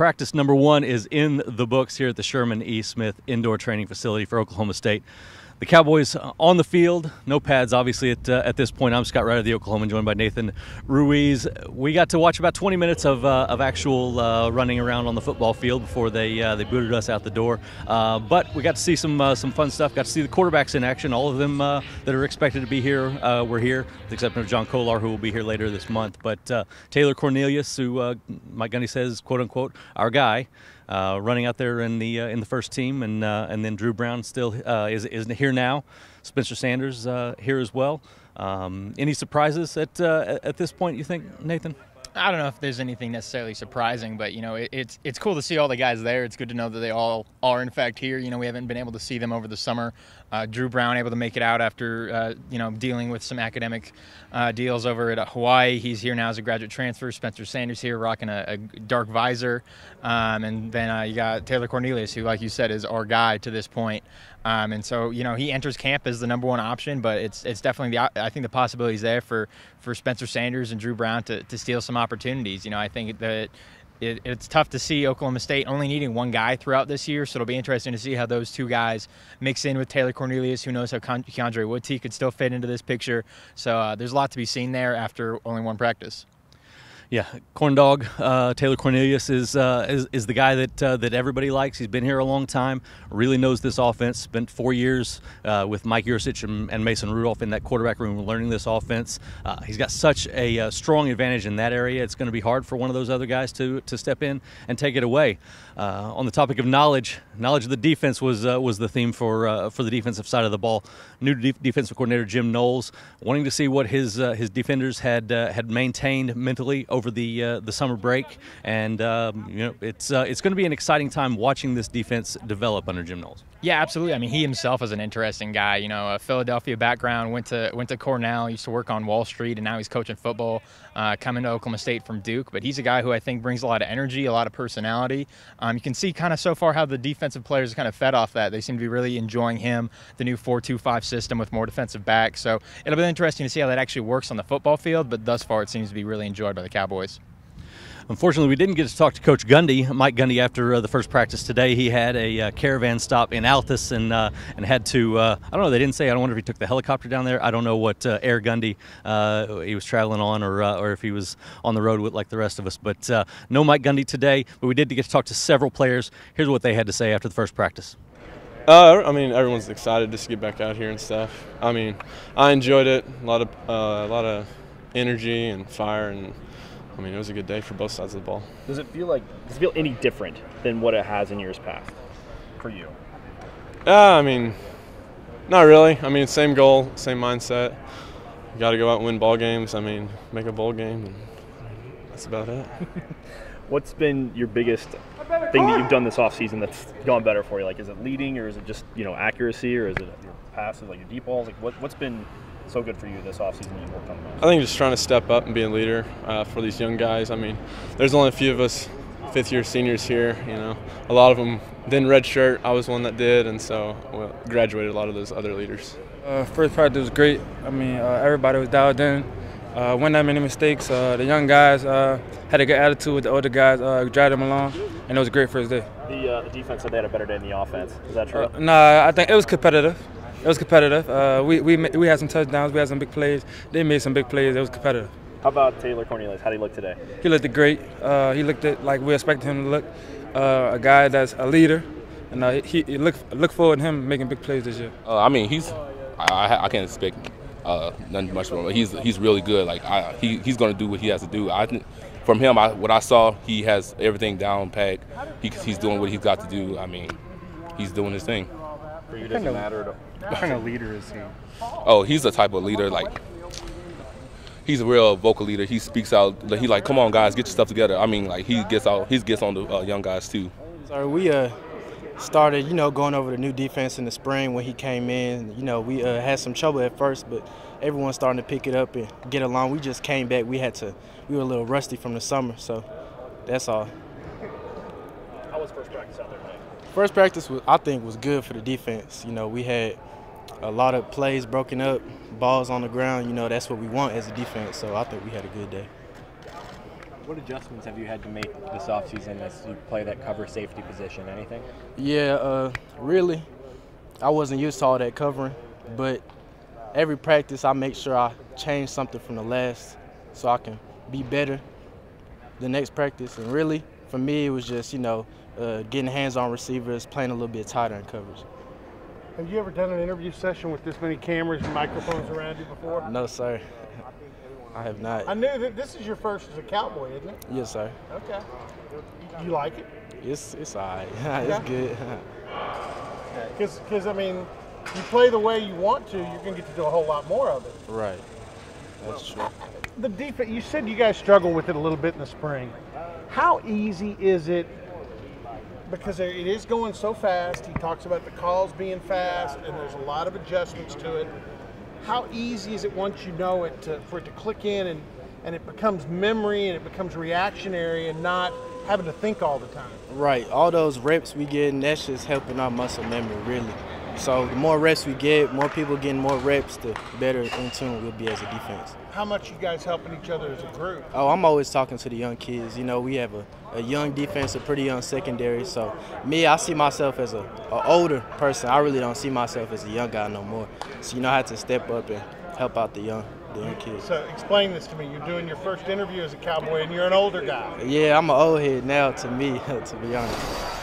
Practice number 1 is in the books here at the Sherman E. Smith Indoor Training Facility for Oklahoma State. The Cowboys on the field, no pads obviously at this point. I'm Scott Ryder, the Oklahoman, joined by Nathan Ruiz. We got to watch about 20 minutes of actual running around on the football field before they booted us out the door. But we got to see some fun stuff. Got to see the quarterbacks in action. All of them that are expected to be here were here, with the exception of John Kolar, who will be here later this month. But Taylor Cornelius, who Mike Gundy says, quote unquote, our guy. Running out there in the first team, and then Drew Brown still is here now. Spencer Sanders here as well. Any surprises at this point, you think, Nathan? I don't know if there's anything necessarily surprising, but it's cool to see all the guys there. It's good to know that they all are in fact here. We haven't been able to see them over the summer. Drew Brown able to make it out after dealing with some academic deals over at Hawaii. He's here now as a graduate transfer. Spencer Sanders here rocking a dark visor, and then you got Taylor Cornelius, who, like you said, is our guy to this point. And so he enters camp as the number one option, but it's definitely I think the possibilities there for Spencer Sanders and Drew Brown to steal some opportunities. I think that it's tough to see Oklahoma State only needing one guy throughout this year, so it'll be interesting to see how those two guys mix in with Taylor Cornelius. Who knows how Keandre Woodtee could still fit into this picture. So there's a lot to be seen there after only one practice. Yeah, Corn Dog Taylor Cornelius is the guy that everybody likes. He's been here a long time, really knows this offense. Spent 4 years with Mike Yursich and Mason Rudolph in that quarterback room learning this offense. He's got such a strong advantage in that area. It's going to be hard for one of those other guys to step in and take it away. On the topic of knowledge of the defense was the theme for the defensive side of the ball. New defensive coordinator Jim Knowles wanting to see what his defenders had maintained mentally over the summer break, and it's going to be an exciting time watching this defense develop under Jim Knowles. Yeah, absolutely. I mean, he himself is an interesting guy. A Philadelphia background, went to Cornell, used to work on Wall Street, and now he's coaching football, coming to Oklahoma State from Duke. But he's a guy who I think brings a lot of energy, a lot of personality. You can see kind of so far how the defensive players kind of fed off that. They seem to be really enjoying him, the new 4-2-5 system with more defensive backs. So it'll be interesting to see how that actually works on the football field, but thus far it seems to be really enjoyed by the Cowboys. Unfortunately, we didn't get to talk to Coach Gundy, Mike Gundy, after the first practice today. He had a caravan stop in Altus and had to, I don't know, they didn't say, I don't wonder if he took the helicopter down there. I don't know what air Gundy he was traveling on or if he was on the road with like the rest of us. But no Mike Gundy today, but we did get to talk to several players. Here's what they had to say after the first practice. Everyone's excited just to get back out here and stuff. I enjoyed it. A lot of energy and fire, and it was a good day for both sides of the ball. Does it feel any different than what it has in years past for you? Not really. Same goal, same mindset. You got to go out and win ball games. Make a bowl game, and that's about it. What's been your biggest thing that you've done this offseason that's gone better for you? Is it leading, or is it just accuracy, or is it your passes, like your deep balls? What's been so good for you this offseason that you've worked on the most? I think just trying to step up and be a leader for these young guys. There's only a few of us fifth-year seniors here. A lot of them didn't redshirt. I was one that did, and so graduated a lot of those other leaders. First practice was great. Everybody was dialed in. Wasn't that many mistakes. The young guys had a good attitude with the older guys, dragged them along, and it was a great first day. The defense said they had a better day than the offense. Is that true? Nah, I think it was competitive. We had some touchdowns. We had some big plays. They made some big plays. It was competitive. How about Taylor Cornelius? How did he look today? He looked great. He looked like we expected him to look. A guy that's a leader, and he look forward to him making big plays this year. I can't expect nothing much from him. He's really good. He's going to do what he has to do. I think from him, what I saw, he has everything down packed. He's doing what he's got to do. He's doing his thing. For you, doesn't matter. What kind of leader is he? Oh, he's the type of leader, he's a real vocal leader. He speaks out. He come on, guys, get your stuff together. He gets on the young guys, too. So we started, going over the new defense in the spring when he came in. We had some trouble at first, but everyone's starting to pick it up and get along. We just came back. We were a little rusty from the summer, so that's all. How was first practice out there today? First practice, I think, was good for the defense. We had a lot of plays broken up, balls on the ground. That's what we want as a defense, so I think we had a good day. What adjustments have you had to make this offseason as you play that cover safety position? Anything? Yeah, really, I wasn't used to all that covering, but every practice I make sure I change something from the last so I can be better the next practice. And really, for me, it was just, getting hands on receivers, playing a little bit tighter in coverage. Have you ever done an interview session with this many cameras and microphones around you before? No, sir. I have not. I knew that this is your first as a Cowboy, isn't it? Yes, sir. Okay. You like it? It's all right. It's good. Because, I mean, you play the way you want to, you're going to get to do a whole lot more of it. Right. That's true. The defense, you said you guys struggle with it a little bit in the spring. How easy is it? Because it is going so fast. He talks about the calls being fast, and there's a lot of adjustments to it. How easy is it once you know it for it to click in and it becomes memory and it becomes reactionary and not having to think all the time? Right. All those reps we get, and that's just helping our muscle memory, really. So the more reps we get, more people getting more reps, the better in tune we'll be as a defense. How much you guys helping each other as a group? Oh, I'm always talking to the young kids. We have a young defense, a pretty young secondary. So me, I see myself as an older person. I really don't see myself as a young guy no more. So I have to step up and help out the young kids. So explain this to me. You're doing your first interview as a Cowboy, and you're an older guy. Yeah, I'm an old head now to me, to be honest.